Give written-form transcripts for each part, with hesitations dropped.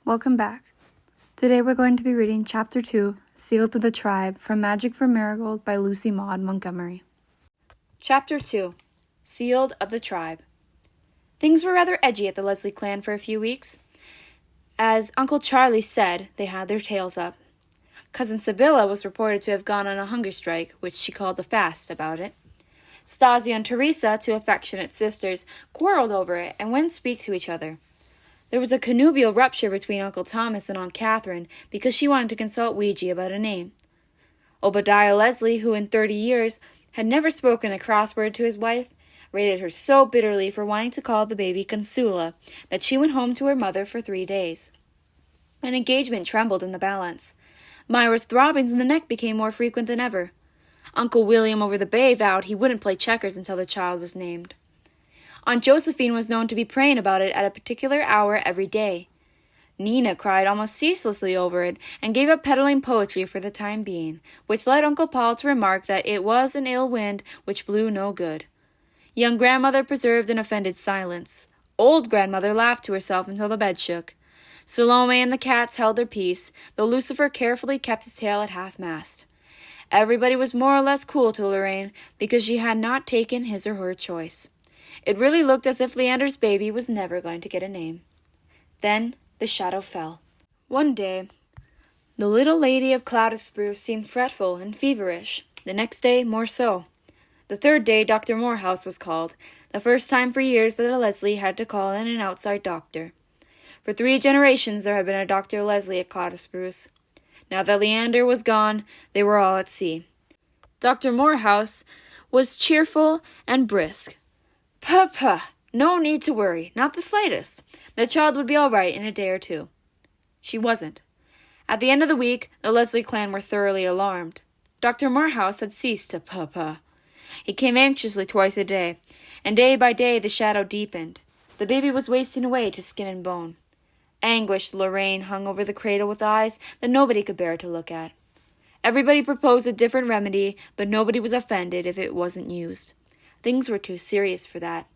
Welcome back. Today we're going to be reading Chapter 2, Sealed to the Tribe, from Magic for Marigold by Lucy Maud Montgomery. Chapter 2, Sealed of the Tribe. Things were rather edgy at the Leslie clan for a few weeks. As Uncle Charlie said, they had their tails up. Cousin Sibylla was reported to have gone on a hunger strike, which she called the fast, about it. Stasia and Teresa, two affectionate sisters, quarreled over it and wouldn't speak to each other. There was a connubial rupture between Uncle Thomas and Aunt Catherine because she wanted to consult Ouija about a name. Obadiah Leslie, who in 30 years had never spoken a cross word to his wife, rated her so bitterly for wanting to call the baby Consula that she went home to her mother for 3 days. An engagement trembled in the balance. Myra's throbbings in the neck became more frequent than ever. Uncle William over the bay vowed he wouldn't play checkers until the child was named. Aunt Josephine was known to be praying about it at a particular hour every day. Nina cried almost ceaselessly over it and gave up peddling poetry for the time being, which led Uncle Paul to remark that it was an ill wind which blew no good. Young grandmother preserved an offended silence. Old grandmother laughed to herself until the bed shook. Salome and the cats held their peace, though Lucifer carefully kept his tail at half-mast. Everybody was more or less cool to Lorraine because she had not taken his or her choice. It really looked as if Leander's baby was never going to get a name. Then the shadow fell. One day, the little lady of Cloud of Spruce seemed fretful and feverish. The next day, more so. The third day, Dr. Morehouse was called, the first time for years that a Leslie had to call in an outside doctor. For 3 generations there had been a Dr. Leslie at Cloud of Spruce. Now that Leander was gone, they were all at sea. Dr. Morehouse was cheerful and brisk. Puh, no need to worry, not the slightest. The child would be all right in a day or 2. She wasn't. At the end of the week, the Leslie clan were thoroughly alarmed. Dr. Morehouse had ceased to puh. He came anxiously twice a day, and day by day the shadow deepened. The baby was wasting away to skin and bone. Anguished, Lorraine hung over the cradle with eyes that nobody could bear to look at. Everybody proposed a different remedy, but nobody was offended if it wasn't used. Things were too serious for that.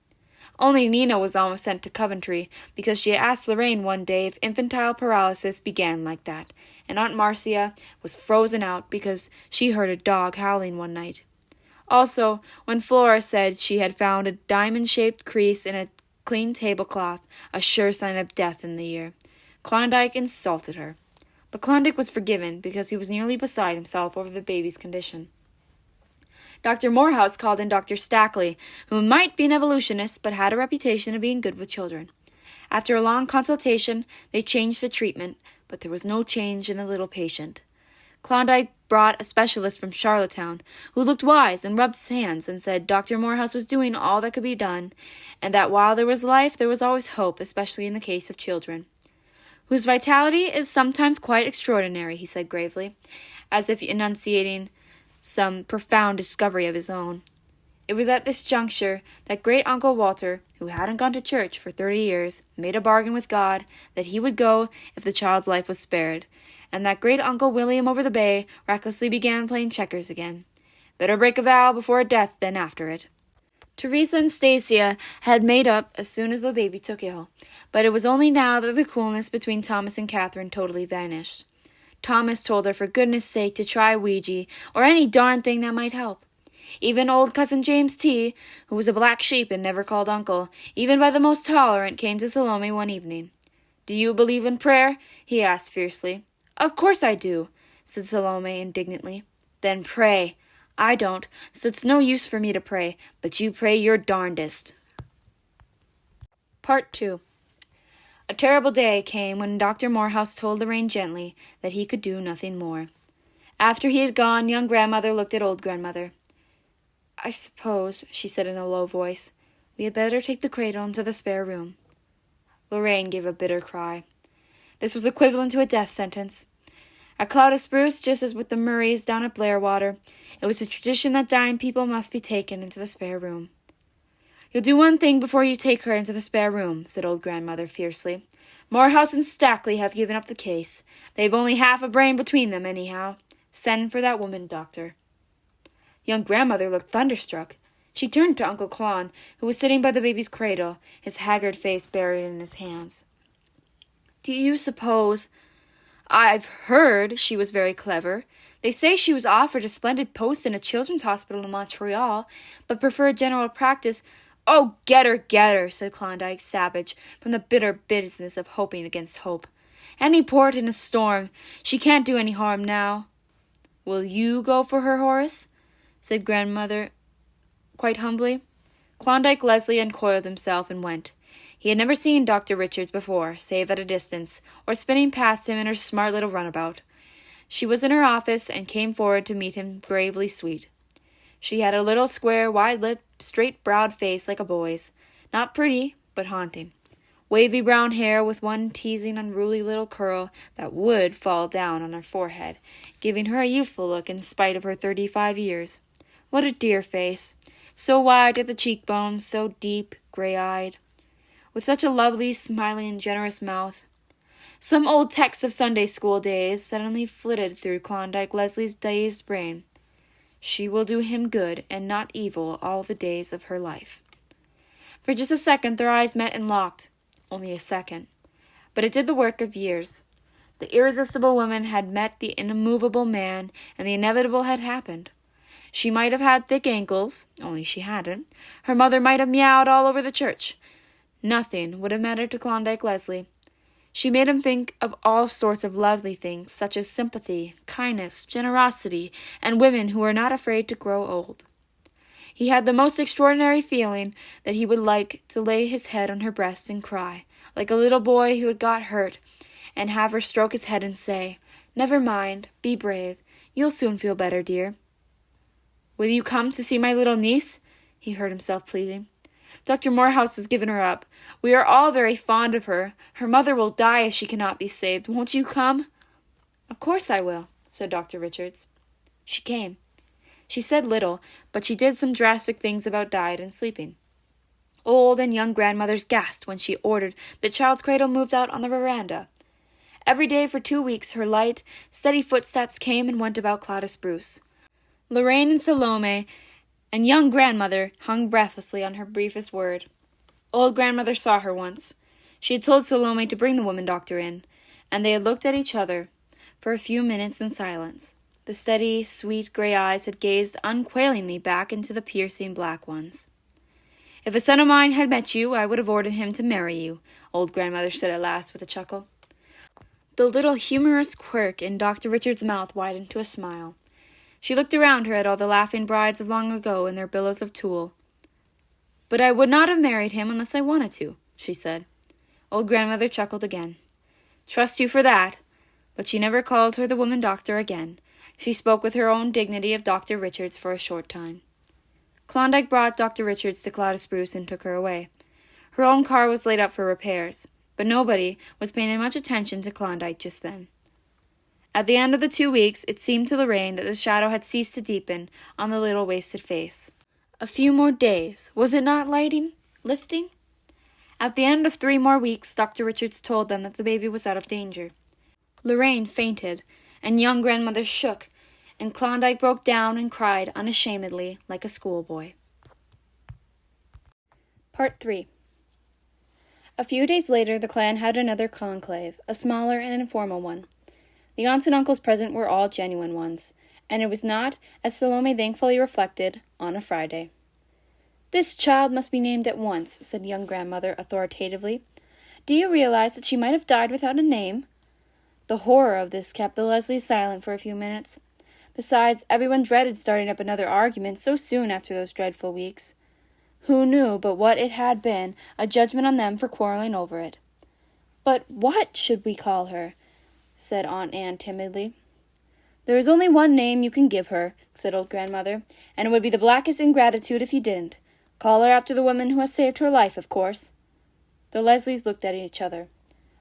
Only Nina was almost sent to Coventry because she asked Lorraine one day if infantile paralysis began like that, and Aunt Marcia was frozen out because she heard a dog howling one night. Also, when Flora said she had found a diamond-shaped crease in a clean tablecloth, a sure sign of death in the year, Klondike insulted her. But Klondike was forgiven because he was nearly beside himself over the baby's condition. Dr. Morehouse called in Dr. Stackley, who might be an evolutionist but had a reputation of being good with children. After a long consultation, they changed the treatment, but there was no change in the little patient. Klondike brought a specialist from Charlottetown, who looked wise and rubbed his hands and said Dr. Morehouse was doing all that could be done, and that while there was life, there was always hope, especially in the case of children. Whose vitality is sometimes quite extraordinary, he said gravely, as if enunciating some profound discovery of his own. It was at this juncture that great-uncle Walter, who hadn't gone to church for 30 years, made a bargain with God that he would go if the child's life was spared, and that great-uncle William over the bay recklessly began playing checkers again. Better break a vow before a death than after it. Teresa and Stasia had made up as soon as the baby took ill, but it was only now that the coolness between Thomas and Catherine totally vanished. Thomas told her for goodness sake to try Ouija, or any darn thing that might help. Even old Cousin James T., who was a black sheep and never called uncle, even by the most tolerant, came to Salome one evening. "Do you believe in prayer?" he asked fiercely. "Of course I do," said Salome indignantly. "Then pray. I don't, so it's no use for me to pray, but you pray your darndest." Part 2. A terrible day came when Dr. Morehouse told Lorraine gently that he could do nothing more. After he had gone, young grandmother looked at old grandmother. "I suppose," she said in a low voice, "we had better take the cradle into the spare room." Lorraine gave a bitter cry. This was equivalent to a death sentence. At Cloud of Spruce, just as with the Murrays down at Blairwater, it was a tradition that dying people must be taken into the spare room. "You'll do one thing before you take her into the spare room," said old grandmother fiercely. "Morehouse and Stackley have given up the case. They've only half a brain between them, anyhow. Send for that woman, doctor." Young grandmother looked thunderstruck. She turned to Uncle Clon, who was sitting by the baby's cradle, his haggard face buried in his hands. Do you suppose— I've heard she was very clever. They say she was offered a splendid post in a children's hospital in Montreal, but preferred general practice. Oh, get her, said Klondike, savage, from the bitter business of hoping against hope. Any port in a storm. She can't do any harm now. Will you go for her, Horace? Said grandmother quite humbly. Klondike Leslie uncoiled himself and went. He had never seen Dr. Richards before, save at a distance, or spinning past him in her smart little runabout. She was in her office and came forward to meet him gravely sweet. She had a little square, wide-lipped, straight-browed face like a boy's, not pretty, but haunting. Wavy brown hair with one teasing, unruly little curl that would fall down on her forehead, giving her a youthful look in spite of her 35 years. What a dear face! So wide at the cheekbones, so deep, gray-eyed, with such a lovely, smiling, generous mouth. Some old texts of Sunday school days suddenly flitted through Klondike Leslie's dazed brain. She will do him good and not evil all the days of her life. For just a second their eyes met and locked. Only a second. But it did the work of years. The irresistible woman had met the immovable man, and the inevitable had happened. She might have had thick ankles, only she hadn't. Her mother might have meowed all over the church. Nothing would have mattered to Klondike Leslie. She made him think of all sorts of lovely things, such as sympathy, kindness, generosity, and women who were not afraid to grow old. He had the most extraordinary feeling that he would like to lay his head on her breast and cry, like a little boy who had got hurt, and have her stroke his head and say, "Never mind, be brave. You'll soon feel better, dear." "Will you come to see my little niece?" he heard himself pleading. "Dr. Morehouse has given her up. We are all very fond of her. Her mother will die if she cannot be saved. Won't you come?" "Of course I will," said Dr. Richards. She came. She said little, but she did some drastic things about diet and sleeping. Old and young grandmothers gasped when she ordered the child's cradle moved out on the veranda. Every day for 2 weeks her light, steady footsteps came and went about Cloud Spruce. Lorraine and Salome and young grandmother hung breathlessly on her briefest word. Old grandmother saw her once. She had told Salome to bring the woman doctor in, and they had looked at each other for a few minutes in silence. The steady, sweet gray eyes had gazed unquailingly back into the piercing black ones. "If a son of mine had met you, I would have ordered him to marry you," old grandmother said at last with a chuckle. The little humorous quirk in Dr. Richards' mouth widened to a smile. She looked around her at all the laughing brides of long ago in their billows of tulle. "But I would not have married him unless I wanted to," she said. Old grandmother chuckled again. "Trust you for that." But she never called her the woman doctor again. She spoke with her own dignity of Dr. Richards for a short time. Klondike brought Dr. Richards to Cloud Spruce and took her away. Her own car was laid up for repairs, but nobody was paying much attention to Klondike just then. At the end of the 2 weeks, it seemed to Lorraine that the shadow had ceased to deepen on the little wasted face. A few more days, was it not lifting? At the end of 3 more weeks, Dr. Richards told them that the baby was out of danger. Lorraine fainted, and young grandmother shook, and Klondike broke down and cried unashamedly like a schoolboy. Part 3. A few days later, the clan had another conclave, a smaller and informal one. The aunts and uncles present were all genuine ones, and it was not, as Salome thankfully reflected, on a Friday. "This child must be named at once," said young grandmother authoritatively. "Do you realize that she might have died without a name?" The horror of this kept the Leslies silent for a few minutes. Besides, everyone dreaded starting up another argument so soon after those dreadful weeks. Who knew but what it had been a judgment on them for quarreling over it? "But what should we call her?" said Aunt Anne timidly. "There is only one name you can give her," said old grandmother, "and it would be the blackest ingratitude if you didn't. Call her after the woman who has saved her life, of course." The Leslies looked at each other.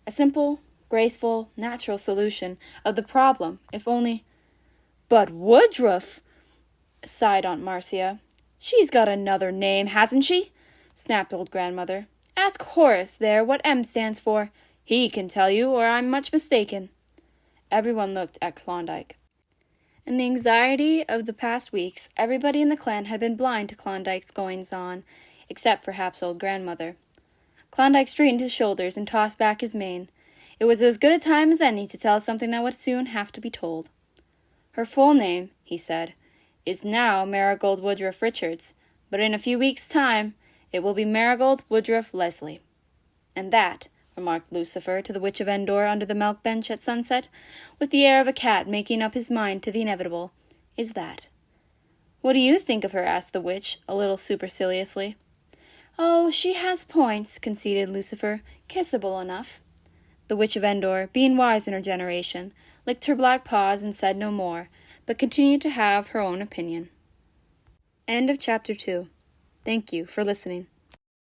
A simple, graceful, natural solution of the problem, if only— "But Woodruff," sighed Aunt Marcia. "She's got another name, hasn't she?" snapped old grandmother. "Ask Horace there what M stands for. He can tell you, or I'm much mistaken." Everyone looked at Klondike. In the anxiety of the past weeks, everybody in the clan had been blind to Klondike's goings-on, except perhaps old grandmother. Klondike straightened his shoulders and tossed back his mane. It was as good a time as any to tell something that would soon have to be told. Her full name, he said, is now Marigold Woodruff Richards, but in a few weeks' time it will be Marigold Woodruff Leslie. And that, remarked Lucifer to the Witch of Endor under the milk bench at sunset, with the air of a cat making up his mind to the inevitable, is that. What do you think of her? Asked the witch, a little superciliously. Oh, she has points, conceded Lucifer, kissable enough. The Witch of Endor, being wise in her generation, licked her black paws and said no more, but continued to have her own opinion. End of Chapter 2. Thank you for listening.